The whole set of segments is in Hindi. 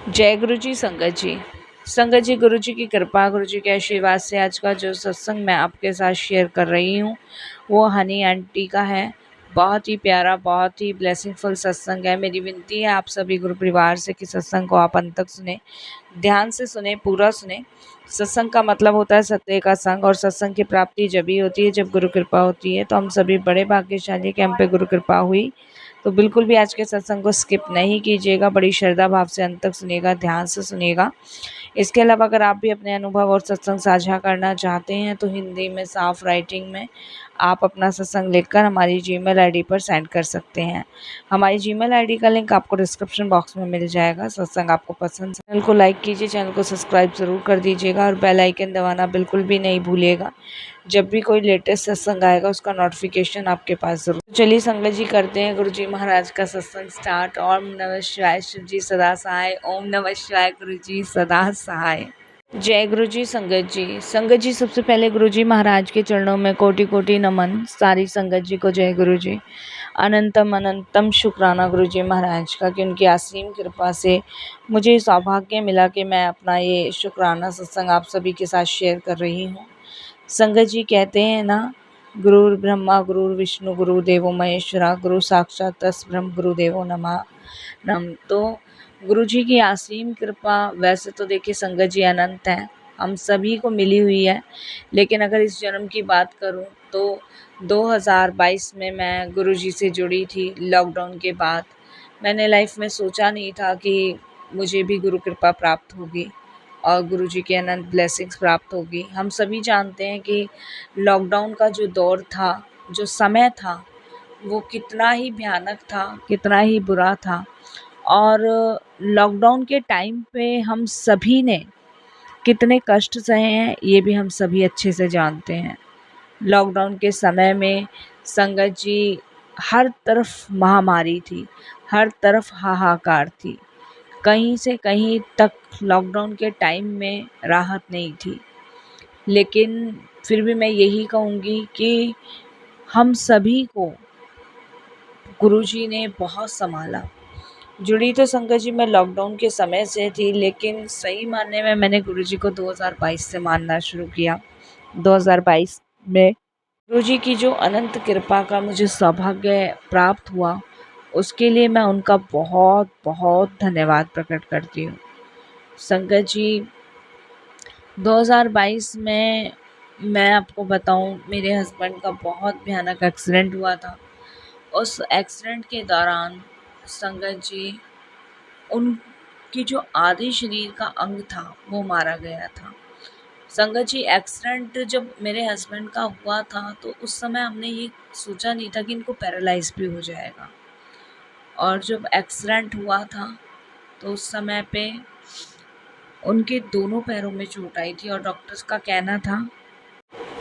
जय गुरु जी। संगत जी, गुरु जी की कृपा, गुरु जी के आशीर्वाद से आज का जो सत्संग मैं आपके साथ शेयर कर रही हूँ वो हनी आंटी का है। बहुत ही प्यारा, बहुत ही ब्लेसिंगफुल सत्संग है। मेरी विनती है आप सभी गुरु परिवार से कि सत्संग को आप अंत तक सुने, ध्यान से सुने, पूरा सुने। सत्संग का मतलब होता है सत्य का संग, और सत्संग की प्राप्ति जब ही होती है जब गुरु कृपा होती है। तो हम सभी बड़े भाग्यशाली कि हम पे गुरु कृपा हुई। तो बिल्कुल भी आज के सत्संग को स्किप नहीं कीजिएगा, बड़ी श्रद्धा भाव से अंत तक सुनिएगा, ध्यान से सुनिएगा। इसके अलावा अगर आप भी अपने अनुभव और सत्संग साझा करना चाहते हैं तो हिंदी में साफ राइटिंग में आप अपना सत्संग लिखकर हमारी जीमेल आईडी पर सेंड कर सकते हैं। हमारी जीमेल आईडी का लिंक आपको डिस्क्रिप्शन बॉक्स में मिल जाएगा। सत्संग आपको पसंद, चैनल को लाइक कीजिए, चैनल को सब्सक्राइब ज़रूर कर दीजिएगा और बेल आइकन दबाना बिल्कुल भी नहीं भूलिएगा। जब भी कोई लेटेस्ट सत्संग आएगा उसका नोटिफिकेशन आपके पास जरूर। चलिए संगत जी, करते हैं गुरु जी महाराज का सत्संग स्टार्ट। ओम नमः शिवाय, शिव जी सदा सहाय। ओम नमः शिवाय, गुरु जी सदा सहाय। जय गुरु जी। संगत जी, सबसे पहले गुरु जी महाराज के चरणों में कोटि कोटि नमन। सारी संगत जी को जय गुरु जी। अनंतम अनंतम शुक्राना गुरु जी महाराज का कि उनकी असीम कृपा से मुझे सौभाग्य मिला कि मैं अपना ये शुक्राना सत्संग आप सभी के साथ शेयर कर रही हूँ। संगत जी कहते हैं ना, गुरुर् ब्रह्मा गुरुर् विष्णु गुरुदेवो महेश्वरा, गुरु साक्षात परब्रह्म गुरुदेवो नमः। तो गुरु जी की असीम कृपा वैसे तो देखिए संगत जी अनंत है, हम सभी को मिली हुई है। लेकिन अगर इस जन्म की बात करूं तो 2022 में मैं गुरु जी से जुड़ी थी लॉकडाउन के बाद। मैंने लाइफ में सोचा नहीं था कि मुझे भी गुरु कृपा प्राप्त होगी और गुरु जी के अनंत ब्लेसिंग्स प्राप्त होगी। हम सभी जानते हैं कि लॉकडाउन का जो दौर था, जो समय था, वो कितना ही भयानक था, कितना ही बुरा था। और लॉकडाउन के टाइम पे हम सभी ने कितने कष्ट सहे हैं ये भी हम सभी अच्छे से जानते हैं। लॉकडाउन के समय में संगत जी हर तरफ महामारी थी, हर तरफ हाहाकार थी, कहीं से कहीं तक लॉकडाउन के टाइम में राहत नहीं थी। लेकिन फिर भी मैं यही कहूँगी कि हम सभी को गुरुजी ने बहुत संभाला। जुड़ी तो संगत जी मैं लॉकडाउन के समय से थी, लेकिन सही मानने में मैंने गुरुजी को 2022 से मानना शुरू किया। 2022 में गुरुजी की जो अनंत कृपा का मुझे सौभाग्य प्राप्त हुआ, उसके लिए मैं उनका बहुत बहुत धन्यवाद प्रकट करती हूँ। संगत जी 2022 में मैं आपको बताऊं, मेरे हस्बैंड का बहुत भयानक एक्सीडेंट हुआ था। उस एक्सीडेंट के दौरान संगत जी उनकी जो आधे शरीर का अंग था वो मारा गया था। संगत जी एक्सीडेंट जब मेरे हस्बैंड का हुआ था तो उस समय हमने ये सोचा नहीं था कि इनको पैरालाइज भी हो जाएगा। और जब एक्सीडेंट हुआ था तो उस समय पे उनके दोनों पैरों में चोट आई थी और डॉक्टर्स का कहना था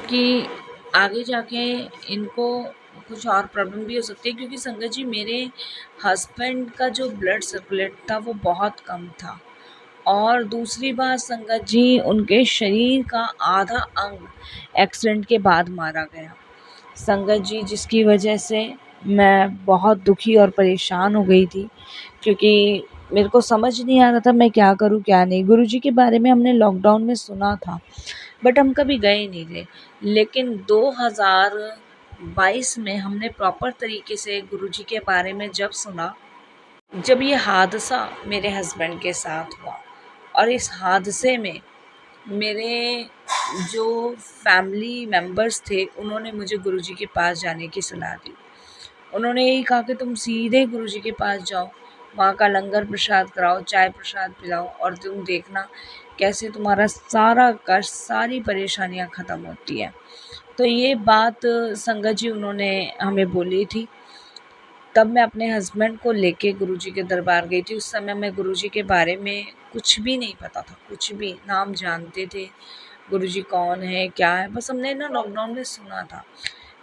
कि आगे जाके इनको कुछ और प्रॉब्लम भी हो सकती है, क्योंकि संगत जी मेरे हस्बैंड का जो ब्लड सर्कुलेट था वो बहुत कम था। और दूसरी बात संगत जी, उनके शरीर का आधा अंग एक्सीडेंट के बाद मारा गया संगत जी, जिसकी वजह से मैं बहुत दुखी और परेशान हो गई थी, क्योंकि मेरे को समझ नहीं आ रहा था मैं क्या करूं क्या नहीं। गुरुजी के बारे में हमने लॉकडाउन में सुना था बट हम कभी गए नहीं थे। लेकिन 2022 में हमने प्रॉपर तरीके से गुरुजी के बारे में जब सुना, जब ये हादसा मेरे हस्बैंड के साथ हुआ और इस हादसे में मेरे जो फैमिली मेंबर्स थे उन्होंने मुझे गुरुजी के पास जाने की सलाह दी। उन्होंने यही कहा कि तुम सीधे गुरुजी के पास जाओ, वहाँ का लंगर प्रसाद कराओ, चाय प्रसाद पिलाओ और तुम देखना कैसे तुम्हारा सारा कष्ट, सारी परेशानियाँ ख़त्म होती है। तो ये बात संगत जी उन्होंने हमें बोली थी। तब मैं अपने हस्बैंड को लेके गुरुजी के दरबार गई थी। उस समय मैं गुरुजी के बारे में कुछ भी नहीं पता था, कुछ भी नाम जानते थे, गुरुजी कौन है क्या है, बस हमने ना लॉकडाउन में सुना था।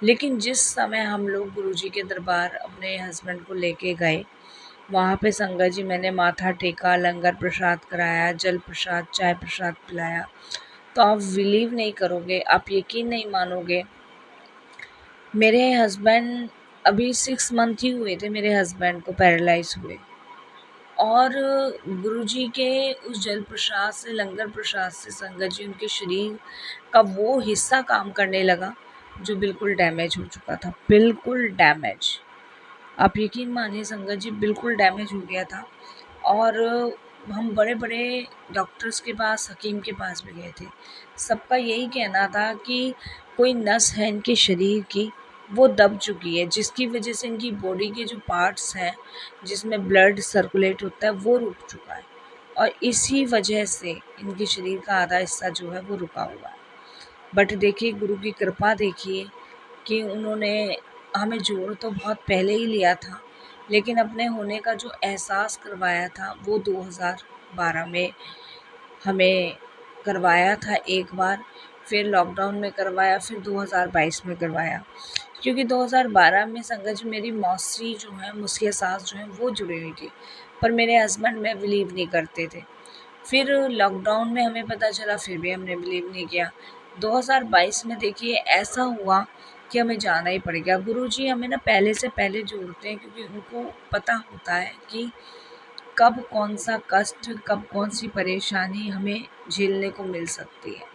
लेकिन जिस समय हम लोग गुरुजी के दरबार अपने हस्बैंड को लेके गए, वहाँ पे संगत जी मैंने माथा टेका, लंगर प्रसाद कराया, जल प्रसाद, चाय प्रसाद पिलाया। तो आप बिलीव नहीं करोगे, आप यकीन नहीं मानोगे, मेरे हस्बैंड अभी 6 मंथ ही हुए थे मेरे हस्बैंड को पैरालाइज हुए। और गुरुजी के उस जल प्रसाद से, लंगर प्रसाद से संगत जी उनके शरीर का वो हिस्सा काम करने लगा जो बिल्कुल डैमेज हो चुका था, बिल्कुल डैमेज। आप यकीन मानिए संगत जी, बिल्कुल डैमेज हो गया था। और हम बड़े बड़े डॉक्टर्स के पास, हकीम के पास भी गए थे। सबका यही कहना था कि कोई नस है इनके शरीर की, वो दब चुकी है, जिसकी वजह से इनकी बॉडी के जो पार्ट्स हैं जिसमें ब्लड सर्कुलेट होता है वो रुक चुका है, और इसी वजह से इनके शरीर का आधा हिस्सा जो है वो रुका हुआ है। बट देखिए गुरु की कृपा देखिए कि उन्होंने हमें जोड़ तो बहुत पहले ही लिया था, लेकिन अपने होने का जो एहसास करवाया था वो 2012 में हमें करवाया था एक बार, फिर लॉकडाउन में करवाया, फिर 2022 में करवाया। क्योंकि 2012 में संगत जी मेरी मौसी जो है, मुस्लिया सास जो है वो जुड़ी हुई थी, पर मेरे हस्बैंड में बिलीव नहीं करते थे। फिर लॉकडाउन में हमें पता चला, फिर भी हमने बिलीव नहीं किया। 2022 में देखिए ऐसा हुआ कि हमें जाना ही पड़ गया। गुरुजी हमें ना पहले से पहले जोड़ते हैं, क्योंकि उनको पता होता है कि कब कौन सा कष्ट, कब कौन सी परेशानी हमें झेलने को मिल सकती है।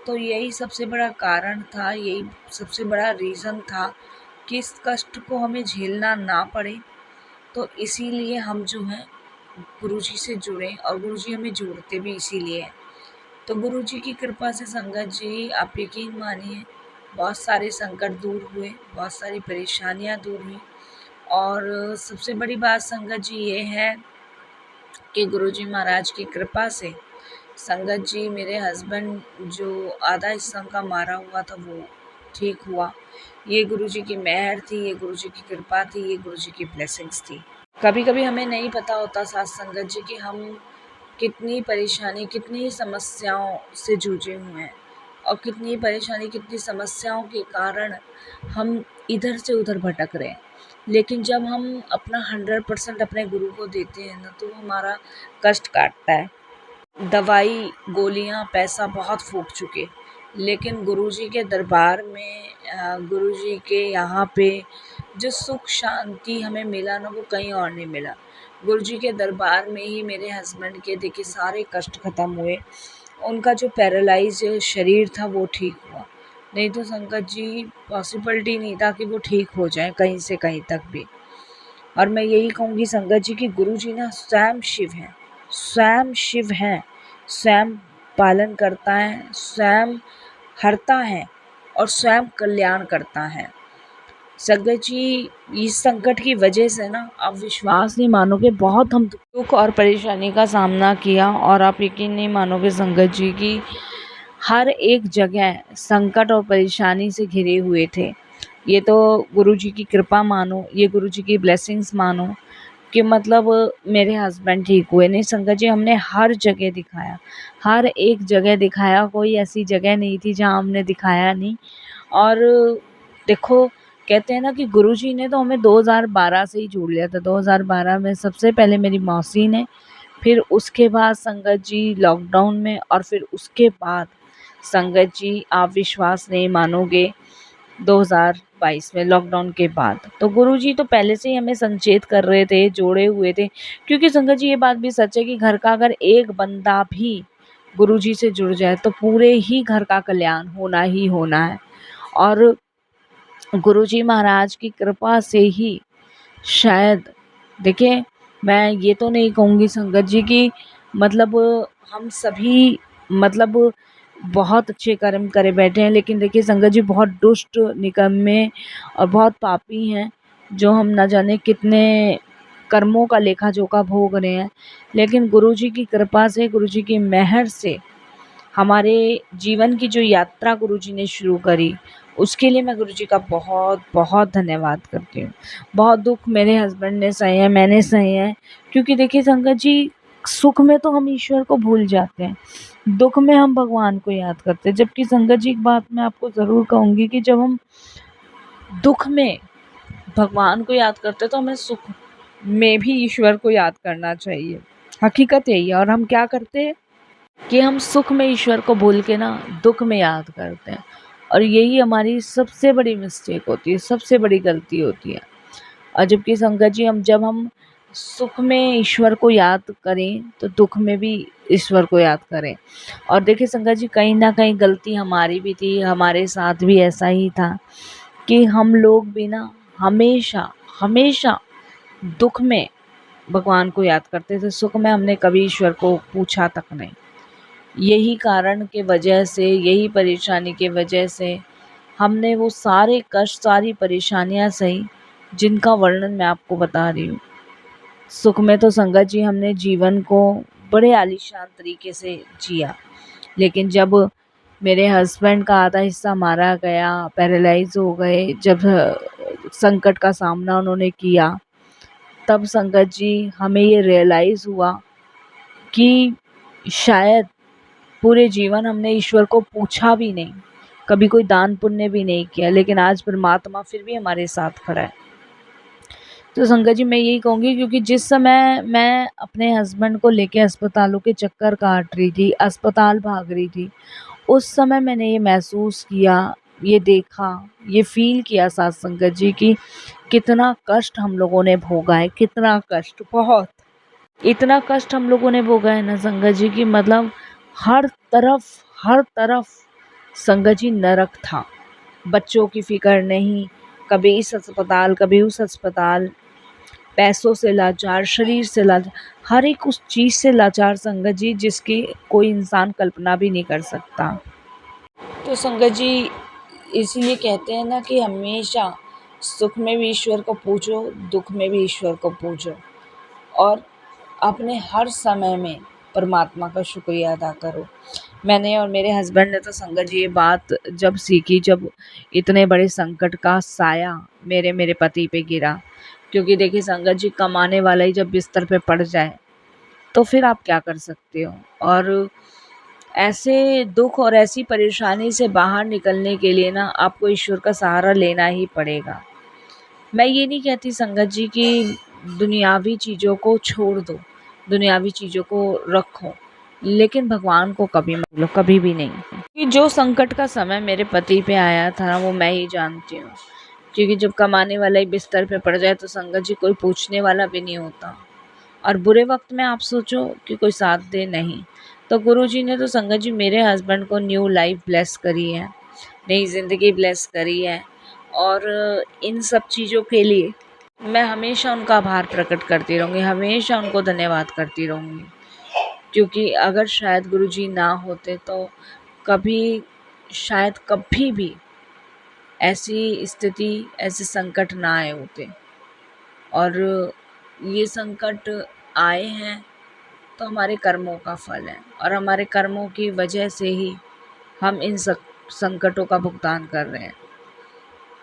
तो यही सबसे बड़ा कारण था, यही सबसे बड़ा रीज़न था कि इस कष्ट को हमें झेलना ना पड़े। तो इसीलिए हम जो हैं गुरुजी से जुड़े, और गुरुजी हमें जोड़ते भी इसीलिए हैं। तो गुरुजी की कृपा से संगत जी आप यकीन मानिए बहुत सारे संकट दूर हुए, बहुत सारी परेशानियां दूर हुई। और सबसे बड़ी बात संगत जी ये है कि गुरुजी महाराज की कृपा से संगत जी मेरे हस्बैंड जो आधा हिस्सा उनका मारा हुआ था वो ठीक हुआ। ये गुरुजी की मेहर थी, ये गुरुजी की कृपा थी, ये गुरुजी की ब्लेसिंग्स थी। कभी कभी हमें नहीं पता होता साथ संगत जी कि हम कितनी परेशानी, कितनी समस्याओं से जूझे हुए हैं, और कितनी परेशानी, कितनी समस्याओं के कारण हम इधर से उधर भटक रहे हैं। लेकिन जब हम अपना 100% अपने गुरु को देते हैं ना, तो वो हमारा कष्ट काटता है। दवाई, गोलियां, पैसा बहुत फूक चुके, लेकिन गुरुजी के दरबार में, गुरुजी के यहाँ पे जो सुख शांति हमें मिला ना, वो कहीं और नहीं मिला। गुरुजी के दरबार में ही मेरे हस्बैंड के देखिए सारे कष्ट ख़त्म हुए, उनका जो पैरालाइज शरीर था वो ठीक हुआ। नहीं तो संकट जी पॉसिबिलिटी नहीं था कि वो ठीक हो जाए कहीं से कहीं तक भी। और मैं यही कहूँगी संगत जी कि गुरुजी ना स्वयं शिव हैं, स्वयं शिव हैं, स्वयं पालन करता है, स्वयं हरता है और स्वयं कल्याण करता है। संगत जी इस संकट की वजह से ना आप विश्वास नहीं मानोगे, बहुत हम दुख और परेशानी का सामना किया, और आप यकीन नहीं मानोगे संगत जी की हर एक जगह संकट और परेशानी से घिरे हुए थे। ये तो गुरुजी की कृपा मानो, ये गुरुजी की ब्लेसिंग्स मानो कि मतलब मेरे हस्बैंड ठीक हुए। नहीं संगत जी हमने हर जगह दिखाया, हर एक जगह दिखाया, कोई ऐसी जगह नहीं थी जहाँ हमने दिखाया नहीं। और देखो कहते हैं ना कि गुरुजी ने तो हमें 2012 से ही जोड़ लिया था। 2012 में सबसे पहले मेरी मौसी ने, फिर उसके बाद संगत जी लॉकडाउन में, और फिर उसके बाद संगत जी आप विश्वास नहीं मानोगे 2022 में लॉकडाउन के बाद। तो गुरुजी तो पहले से ही हमें संचेत कर रहे थे, जोड़े हुए थे, क्योंकि संगत जी ये बात भी सच है कि घर का अगर एक बंदा भी गुरुजी से जुड़ जाए तो पूरे ही घर का कल्याण होना ही होना है। और गुरुजी महाराज की कृपा से ही शायद देखिए, मैं ये तो नहीं कहूँगी संगत जी कि मतलब हम सभी मतलब बहुत अच्छे कर्म करे बैठे हैं, लेकिन देखिए संगत जी बहुत दुष्ट, निकम्मे और बहुत पापी हैं, जो हम न जाने कितने कर्मों का लेखा जोखा भोग रहे हैं। लेकिन गुरुजी की कृपा से, गुरुजी की मेहर से हमारे जीवन की जो यात्रा गुरुजी ने शुरू करी, उसके लिए मैं गुरुजी का बहुत बहुत धन्यवाद करती हूँ। बहुत दुख मेरे हस्बैंड ने सहे हैं, मैंने सहे हैं, क्योंकि देखिए संगत जी सुख में तो हम ईश्वर को भूल जाते हैं, दुख में हम भगवान को याद करते हैं। जबकि संगत जी एक बात मैं आपको ज़रूर कहूँगी कि जब हम दुख में भगवान को याद करते हैं तो हमें सुख में भी ईश्वर को याद करना चाहिए। हकीकत यही है। और हम क्या करते हैं कि हम सुख में ईश्वर को भूल के ना दुख में याद करते हैं, और यही हमारी सबसे बड़ी मिस्टेक होती है, सबसे बड़ी गलती होती है। और जबकि संगत जी हम सुख में ईश्वर को याद करें तो दुख में भी ईश्वर को याद करें। और देखिए संगत जी, कहीं ना कहीं गलती हमारी भी थी, हमारे साथ भी ऐसा ही था कि हम लोग भी ना हमेशा हमेशा दुख में भगवान को याद करते थे, सुख में हमने कभी ईश्वर को पूछा तक नहीं। यही कारण के वजह से, यही परेशानी के वजह से हमने वो सारे कष्ट, सारी परेशानियां सही जिनका वर्णन मैं आपको बता रही हूँ। सुख में तो संगत जी हमने जीवन को बड़े आलीशान तरीके से जिया, लेकिन जब मेरे हस्बैंड का आधा हिस्सा मारा गया, पैरालाइज हो गए, जब संकट का सामना उन्होंने किया, तब संगत जी हमें ये रियलाइज हुआ कि शायद पूरे जीवन हमने ईश्वर को पूछा भी नहीं, कभी कोई दान पुण्य भी नहीं किया, लेकिन आज परमात्मा फिर भी हमारे साथ खड़ा है। तो संगत जी मैं यही कहूँगी, क्योंकि जिस समय मैं अपने हस्बैंड को लेके अस्पतालों के चक्कर काट रही थी, अस्पताल भाग रही थी, उस समय मैंने ये महसूस किया, ये देखा, ये फील किया साथ संगत जी कि कितना कष्ट हम लोगों ने भोगा है, कितना कष्ट, बहुत इतना कष्ट हम लोगों ने भोगा है ना संगत जी की मतलब हर तरफ संगत जी नरक था। बच्चों की फिक्र नहीं, कभी इस अस्पताल कभी उस अस्पताल, पैसों से लाचार, शरीर से लाचार, हर एक उस चीज़ से लाचार संगत जी जिसकी कोई इंसान कल्पना भी नहीं कर सकता। तो संगत जी इसीलिए कहते हैं ना कि हमेशा सुख में भी ईश्वर को पूजो, दुख में भी ईश्वर को पूजो, और अपने हर समय में परमात्मा का शुक्रिया अदा करो। मैंने और मेरे हस्बैंड ने तो संगत जी ये बात जब सीखी, जब इतने बड़े संकट का साया मेरे पति पे गिरा, क्योंकि देखिए संगत जी, कमाने वाला ही जब बिस्तर पे पड़ जाए तो फिर आप क्या कर सकते हो। और ऐसे दुख और ऐसी परेशानी से बाहर निकलने के लिए ना आपको ईश्वर का सहारा लेना ही पड़ेगा। मैं ये नहीं कहती संगत जी कि दुनियावी चीज़ों को छोड़ दो, दुनियावी चीज़ों को रखो, लेकिन भगवान को कभी मत भूलो, कभी भी नहीं। कि जो संकट का समय मेरे पति पे आया था ना, वो मैं ही जानती हूँ, क्योंकि जब कमाने वाला ही बिस्तर पे पड़ जाए तो संगत जी कोई पूछने वाला भी नहीं होता। और बुरे वक्त में आप सोचो कि कोई साथ दे, नहीं। तो गुरुजी ने तो संगत जी मेरे हस्बैंड को न्यू लाइफ ब्लेस करी है, नई ज़िंदगी ब्लेस करी है, और इन सब चीज़ों के लिए मैं हमेशा उनका आभार प्रकट करती रहूँगी, हमेशा उनको धन्यवाद करती रहूँगी, क्योंकि अगर शायद गुरुजी ना होते तो कभी, शायद कभी भी ऐसी स्थिति, ऐसे संकट ना आए होते। और ये संकट आए हैं तो हमारे कर्मों का फल है, और हमारे कर्मों की वजह से ही हम इन संकटों का भुगतान कर रहे हैं।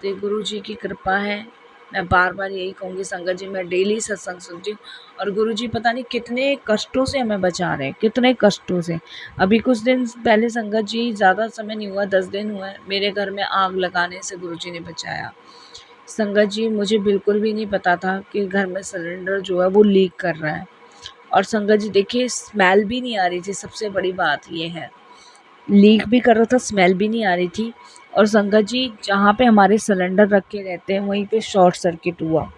तो ये गुरु जी की कृपा है। मैं बार बार यही कहूँगी संगत जी, मैं डेली सत्संग सुनती हूँ, और गुरु जी पता नहीं कितने कष्टों से हमें बचा रहे हैं, कितने कष्टों से। अभी कुछ दिन पहले संगत जी, ज़्यादा समय नहीं हुआ, 10 दिन हुए, मेरे घर में आग लगाने से गुरु जी ने बचाया। संगत जी मुझे बिल्कुल भी नहीं पता था कि घर में सिलेंडर जो है वो लीक कर रहा है, और संगत जी देखिए स्मेल भी नहीं आ रही थी, सबसे बड़ी बात ये है, लीक भी कर रहा था, स्मेल भी नहीं आ रही थी। और संगत जी जहाँ पे हमारे सिलेंडर रखे रहते हैं वहीं पे शॉर्ट सर्किट हुआ।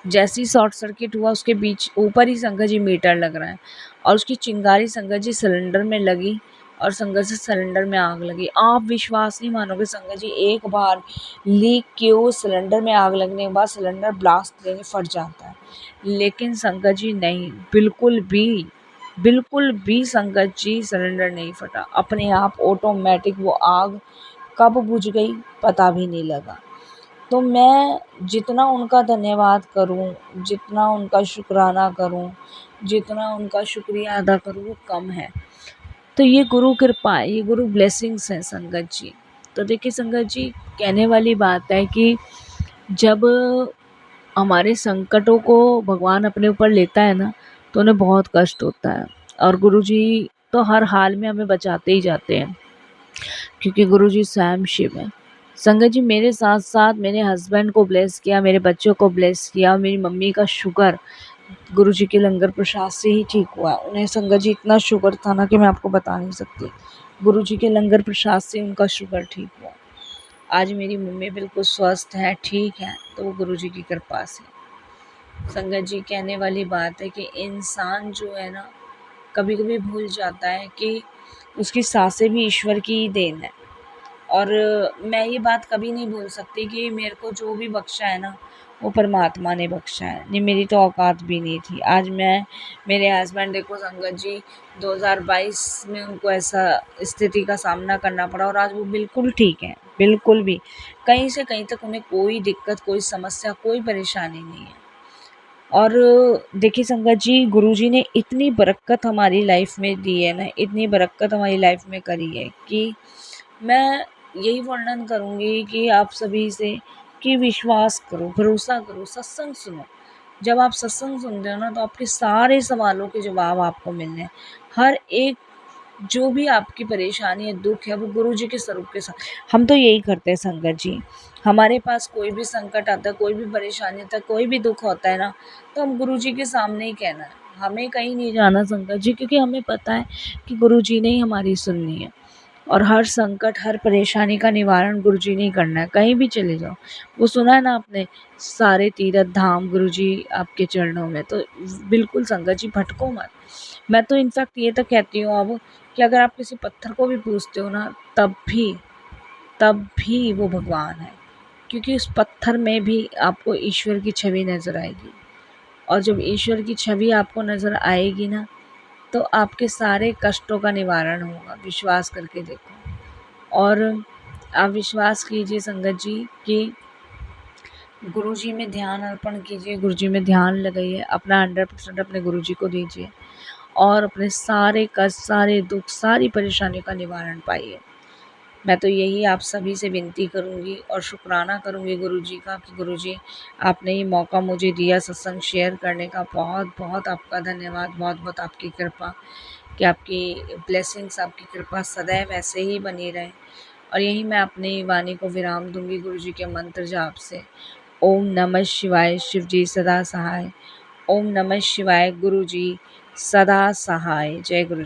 जैसे ही शॉर्ट सर्किट हुआ, उसके बीच ऊपर ही संगत जी मीटर लग रहा है, और उसकी चिंगारी संगत जी सिलेंडर में लगी, और संगत जी सिलेंडर में आग लगी। आप विश्वास नहीं मानोगे संगत जी, एक बार लीक किए सिलेंडर में आग लगने के बाद सिलेंडर ब्लास्ट देने फट जाता है, लेकिन संगत जी नहीं, बिल्कुल भी संगत जी सिलेंडर नहीं फटा, अपने आप ऑटोमेटिक वो आग कब बुझ गई पता भी नहीं लगा। तो मैं जितना उनका धन्यवाद करूं, जितना उनका शुक्राना करूं, जितना उनका शुक्रिया अदा करूं, वो कम है। तो ये गुरु कृपा है, ये गुरु ब्लेसिंग्स हैं संगत जी। तो देखिए संगत जी, कहने वाली बात है कि जब हमारे संकटों को भगवान अपने ऊपर लेता है ना, तो उन्हें बहुत कष्ट होता है, और गुरुजी तो हर हाल में हमें बचाते ही जाते हैं, क्योंकि गुरुजी स्वयं शिव है। संगत जी मेरे साथ साथ मेरे हस्बैंड को ब्लेस किया, मेरे बच्चों को ब्लेस किया, मेरी मम्मी का शुगर गुरुजी के लंगर प्रसाद से ही ठीक हुआ। उन्हें संगत जी इतना शुगर था ना कि मैं आपको बता नहीं सकती, गुरुजी के लंगर प्रसाद से उनका शुगर ठीक हुआ। आज मेरी मम्मी बिल्कुल स्वस्थ है, ठीक है, तो वो गुरुजी की कृपा से। संगत जी, कहने वाली बात है कि इंसान जो है ना, कभी कभी भूल जाता है कि उसकी सांसें भी ईश्वर की ही देन है। और मैं ये बात कभी नहीं भूल सकती कि मेरे को जो भी बख्शा है ना, वो परमात्मा ने बख्शा है। नहीं, मेरी तो औकात भी नहीं थी। आज मैं, मेरे हस्बैंड देखो संगत जी, 2022 में उनको ऐसा स्थिति का सामना करना पड़ा और आज वो बिल्कुल ठीक है, बिल्कुल भी कहीं से कहीं तक उन्हें कोई दिक्कत, कोई समस्या, कोई परेशानी नहीं है। और देखिए संगत जी, गुरुजी ने इतनी बरकत हमारी लाइफ में दी है ना, इतनी बरकत हमारी लाइफ में करी है कि मैं यही वर्णन करूँगी कि आप सभी से कि विश्वास करो, भरोसा करो, सत्संग सुनो। जब आप सत्संग सुनते हो ना, तो आपके सारे सवालों के जवाब आपको मिलने हैं। हर एक जो भी आपकी परेशानी है, दुख है, वो गुरु जी के स्वरूप के साथ। हम तो यही करते हैं संगत जी, हमारे पास कोई भी संकट आता है, कोई भी परेशानी आता है, कोई भी दुख होता है ना, तो हम गुरु जी के सामने ही कहना है। हमें कहीं नहीं जाना संगत जी, क्योंकि हमें पता है कि गुरु जी ने ही हमारी सुननी है। और हर संकट, हर परेशानी का निवारण गुरुजी ने ही करना है। कहीं भी चले जाओ, वो सुना है ना आपने, सारे तीर्थ धाम गुरुजी आपके चरणों में। तो बिल्कुल संगत जी, भटको मत। मैं तो इनफैक्ट ये तो कहती हूँ अब कि अगर आप किसी पत्थर को भी पूजते हो ना, तब भी वो भगवान है, क्योंकि उस पत्थर में भी आपको ईश्वर की छवि नज़र आएगी। और जब ईश्वर की छवि आपको नज़र आएगी ना, तो आपके सारे कष्टों का निवारण होगा। विश्वास करके देखो। और आप विश्वास कीजिए संगत जी कि गुरुजी में ध्यान अर्पण कीजिए, गुरुजी में ध्यान लगाइए, अपना 100% अपने गुरुजी को दीजिए और अपने सारे कष्ट, सारे दुख, सारी परेशानी का निवारण पाइए। मैं तो यही आप सभी से विनती करूँगी और शुक्राना करूँगी गुरुजी का कि गुरुजी, आपने ये मौका मुझे दिया सत्संग शेयर करने का। बहुत बहुत आपका धन्यवाद, बहुत बहुत आपकी कृपा, कि आपकी ब्लेसिंग्स, आपकी कृपा सदैव ऐसे ही बनी रहे। और यही मैं अपनी वाणी को विराम दूंगी गुरुजी के मंत्र जाप से। ओम नमः शिवाय, शिव जी सदा सहाय। ओम नमः शिवाय, गुरुजी सदा सहाय। जय गुरु।